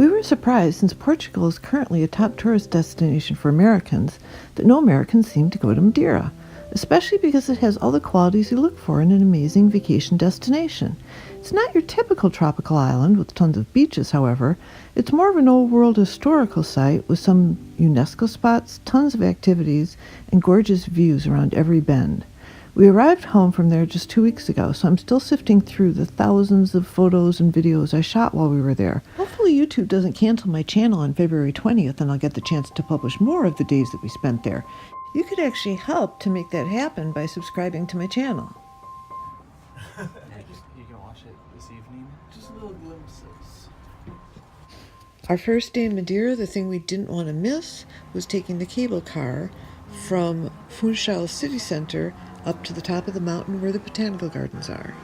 We were surprised, since Portugal is currently a top tourist destination for Americans, that no Americans seem to go to Madeira, especially because it has all the qualities you look for in an amazing vacation destination. It's not your typical tropical island with tons of beaches, however. It's more of an old-world historical site with some UNESCO spots, tons of activities, and gorgeous views around every bend. We arrived home from there just 2 weeks ago, so I'm still sifting through the thousands of photos and videos I shot while we were there. Hopefully YouTube doesn't cancel my channel on February 20th and I'll get the chance to publish more of the days that we spent there. You could actually help to make that happen by subscribing to my channel. You can watch it this evening. Just little glimpses. Our first day in Madeira, the thing we didn't want to miss was taking the cable car from Funchal city center up to the top of the mountain where the botanical gardens are.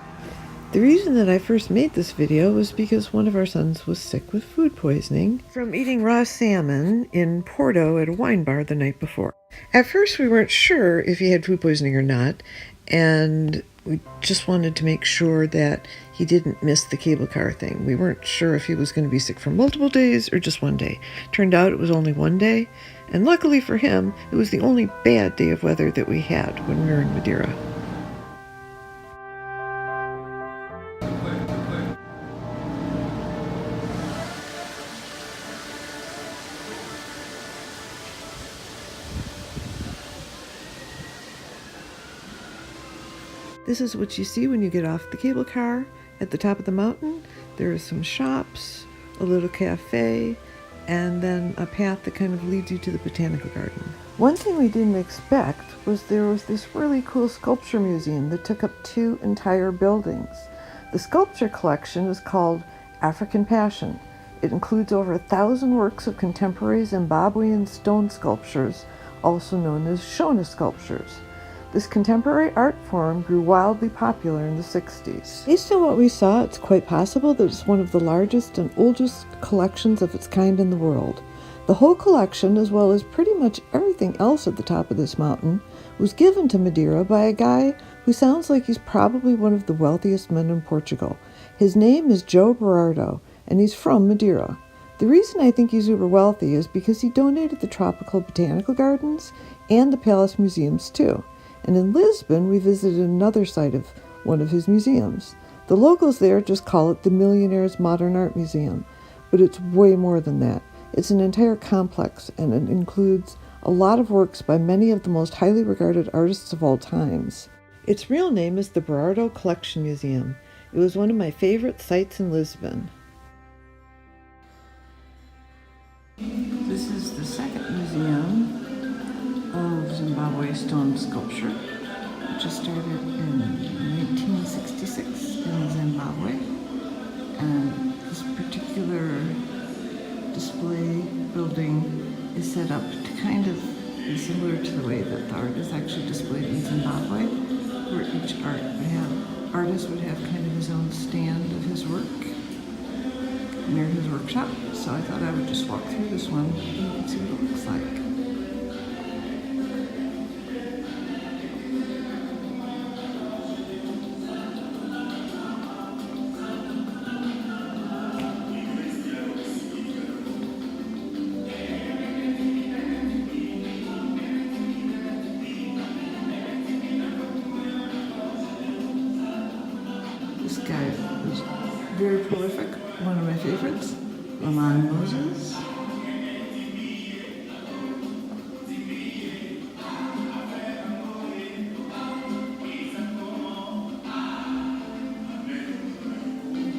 The reason that I first made this video was because one of our sons was sick with food poisoning from eating raw salmon in Porto at a wine bar the night before. At first we weren't sure if he had food poisoning or not, and we just wanted to make sure that he didn't miss the cable car thing. We weren't sure if he was going to be sick for multiple days or just one day. Turned out it was only one day, and luckily for him, it was the only bad day of weather that we had when we were in Madeira. This is what you see when you get off the cable car. At the top of the mountain, there are some shops, a little cafe, and then a path that kind of leads you to the botanical garden. One thing we didn't expect was there was this really cool sculpture museum that took up 2 entire buildings. The sculpture collection is called African Passion. It includes over 1,000 works of contemporary Zimbabwean stone sculptures, also known as Shona sculptures. This contemporary art form grew wildly popular in the 60s. Based on what we saw, it's quite possible that it's one of the largest and oldest collections of its kind in the world. The whole collection, as well as pretty much everything else at the top of this mountain, was given to Madeira by a guy who sounds like he's probably one of the wealthiest men in Portugal. His name is Joe Berardo, and he's from Madeira. The reason I think he's uber wealthy is because he donated the tropical botanical gardens and the palace museums too. And in Lisbon, we visited another site of one of his museums. The locals there just call it the Millionaire's Modern Art Museum, but it's way more than that. It's an entire complex, and it includes a lot of works by many of the most highly regarded artists of all times. Its real name is the Bridal Collection Museum. It was one of my favorite sites in Lisbon. This is the second museum of Zimbabwe stone sculpture, which started in 1966 in Zimbabwe. And this particular display building is set up to kind of be similar to the way that the art is actually displayed in Zimbabwe, where each artist would have kind of his own stand of his work near his workshop. So I thought I would just walk through this one and see what it looks like. This guy was very prolific, one of my favorites, Lamont Moses.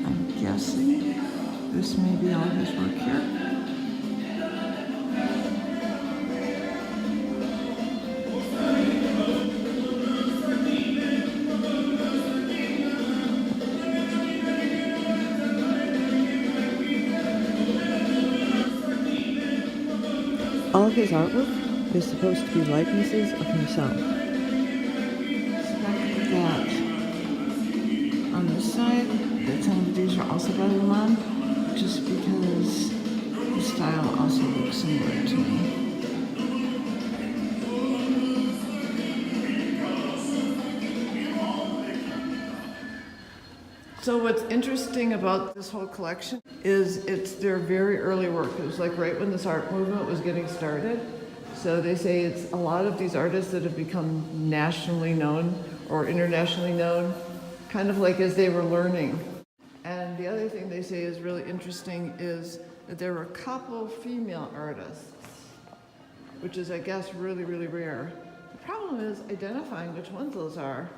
I'm guessing this may be all his work here. All of his artwork is supposed to be likenesses of himself. Like that. On this side, that some of these are also by Lamont, just because the style also looks similar to me. So what's interesting about this whole collection is it's their very early work. It was like right when this art movement was getting started. So they say it's a lot of these artists that have become nationally known or internationally known, kind of like as they were learning. And the other thing they say is really interesting is that there were a couple female artists, which is, I guess, really, really rare. The problem is identifying which ones those are.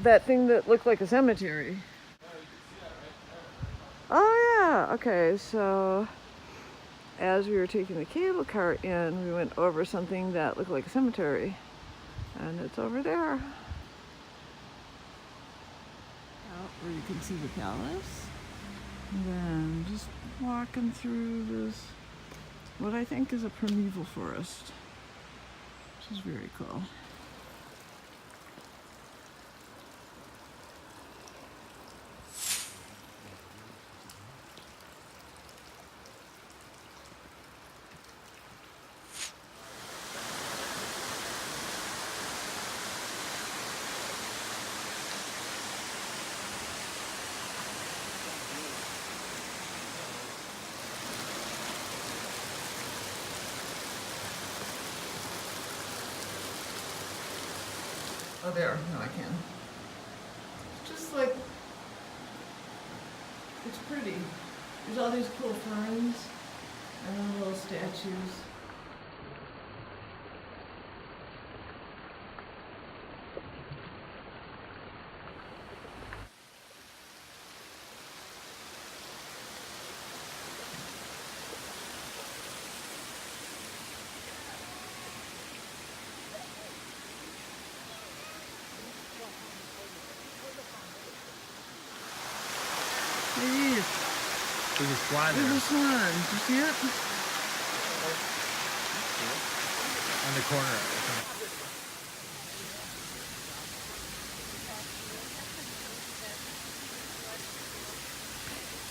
That thing that looked like a cemetery. Oh yeah, okay, so as we were taking the cable car in, we went over something that looked like a cemetery. And it's over there. Out where you can see the palace. And then just walking through this, what I think is a primeval forest, which is very cool. Oh, there. No, I can. Just like, it's pretty. There's all these cool ferns and then little statues. Jeez. There's a swan There's there. a swan. Do you see it? On the corner.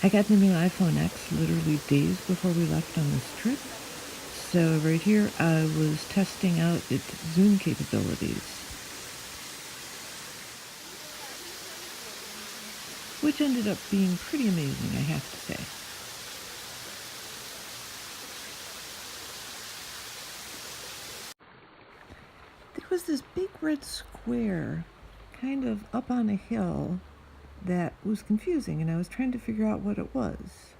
I got the new iPhone X literally days before we left on this trip. So right here I was testing out its zoom capabilities, which ended up being pretty amazing, I have to say. There was this big red square kind of up on a hill that was confusing, and I was trying to figure out what it was.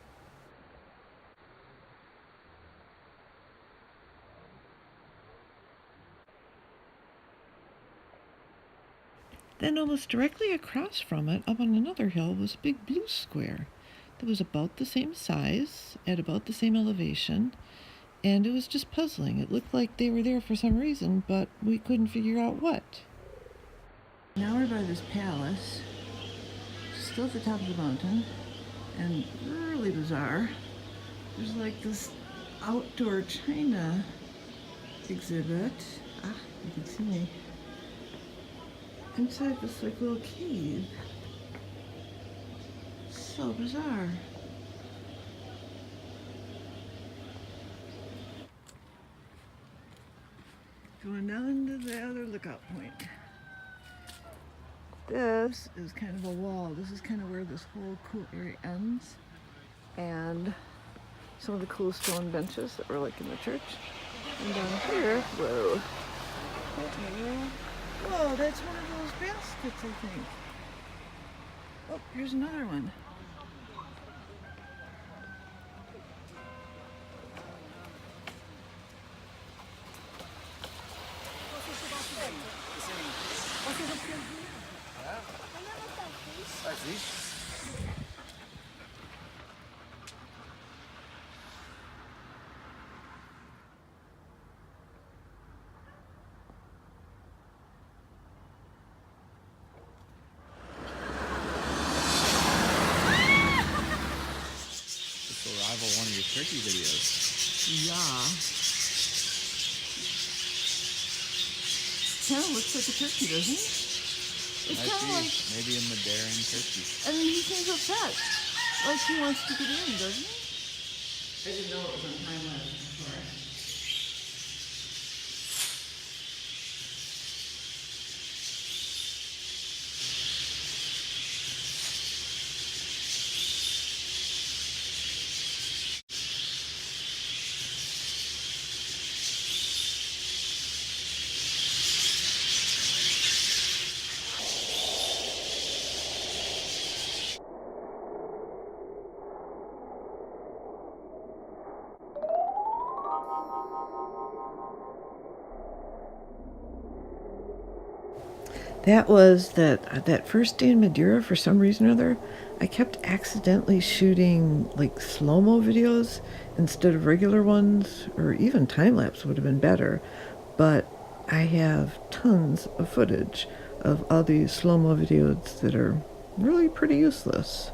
Then almost directly across from it, up on another hill, was a big blue square that was about the same size, at about the same elevation, and it was just puzzling. It looked like they were there for some reason, but we couldn't figure out what. Now we're by this palace, still at the top of the mountain, and really bizarre. There's like this outdoor china exhibit. Ah, you can see me. Inside this like little cave. So bizarre. Going down to the other lookout point. This is kind of a wall. This is kind of where this whole cool area ends. And some of the cool stone benches that were like in the church. And down here, whoa. Whoa, that's one of those baskets, I think. Oh, here's another one. One of your turkey videos. Yeah. Kind of looks like a turkey, doesn't it? It's kind of like... Maybe a Madeiran turkey. And then he seems upset. Like he wants to get in, doesn't he? I didn't know it was on time lapse before. That was that first day in Madeira. For some reason or other, I kept accidentally shooting like slow-mo videos instead of regular ones, or even time-lapse would have been better. But I have tons of footage of all these slow-mo videos that are really pretty useless.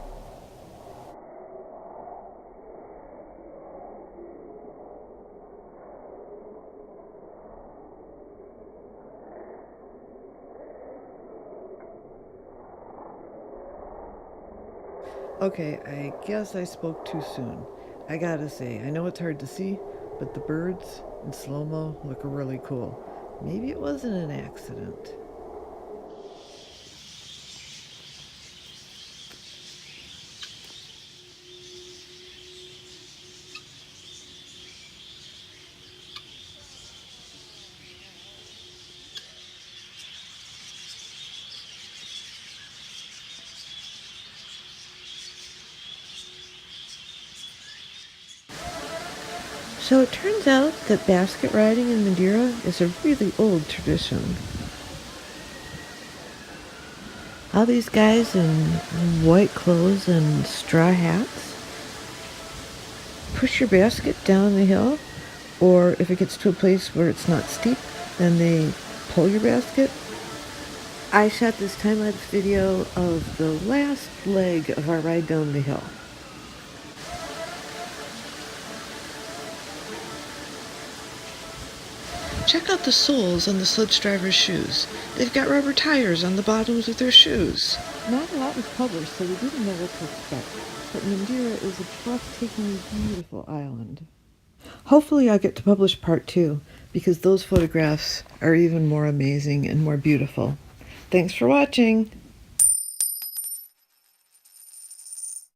Okay, I guess I spoke too soon. I gotta say, I know it's hard to see, but the birds in slow-mo look really cool. Maybe it wasn't an accident. So it turns out that basket riding in Madeira is a really old tradition. All these guys in white clothes and straw hats push your basket down the hill, or if it gets to a place where it's not steep, then they pull your basket. I shot this time-lapse video of the last leg of our ride down the hill. Check out the soles on the sledge driver's shoes. They've got rubber tires on the bottoms of their shoes. Not a lot was published, so we didn't know what to expect. But Madeira is a breathtakingly beautiful island. Hopefully I'll get to publish part 2, because those photographs are even more amazing and more beautiful. Thanks for watching!